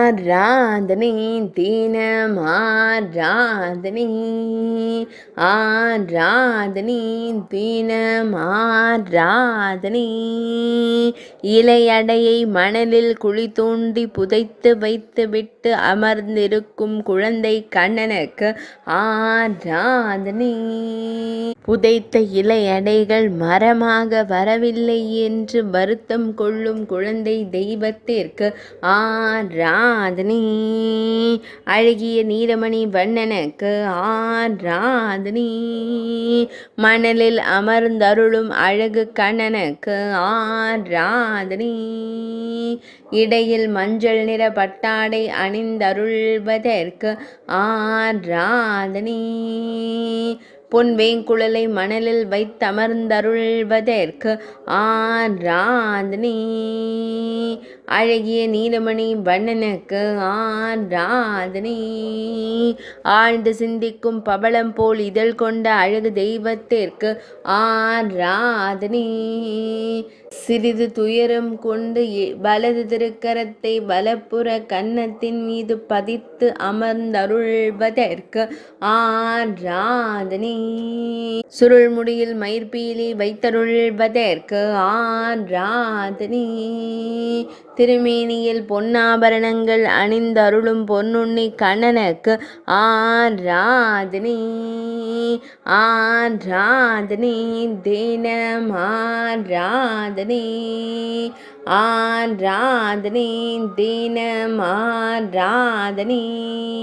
ஆராதனை தினம் ஆராதனை ஆராதனை தினம் ஆராதனை இலையடையை மணலில் குழி தோண்டி புதைத்து வைத்துவிட்டு அமர்ந்திருக்கும் குழந்தை கண்ணனுக்கு ஆராதனை. புதைத்த இலையடைகள் மரமாக வரவில்லை என்று வருத்தம் கொள்ளும் குழந்தை தெய்வத்திற்கு ஆராதனை. அழகிய நீலமணி வண்ணனுக்கு ஆராதனை. மணலில் அமர்ந்தருளும் அழகு கண்ணனுக்கு ஆராதனை. இடையில் மஞ்சள் நிற பட்டாடை அணிந்தருள்வதற்கு ஆராதனை. பொன் வேங்குழலை மணலில் வைத்தமர்ந்தருள்வதற்கு ஆராதனை. அழகிய நீலமணி வண்ணனுக்கு ஆராதனை. ஆழ்ந்து சிந்திக்கும் பவளம் போல் இதழ் கொண்ட அழகு தெய்வத்திற்கு ஆராதனை. சிறிது துயரம் கொண்டு வலது திருக்கரத்தை வலப்புற கன்னத்தின் மீது பதித்து அமர்ந்தருள்வதற்கு ஆராதனை. சுருள்முடியில் மயிர்பீலி வைத்தருள்வதற்கு ஆராதனை. திருமேனியில் பொன்னாபரணங்கள் அணிந்தருளும் பொன்னுண்ணி கண்ணனுக்கு ஆராதனை. ஆராதனை தினம் ஆராதனை. ஆராதனை தினம் ஆராதனை.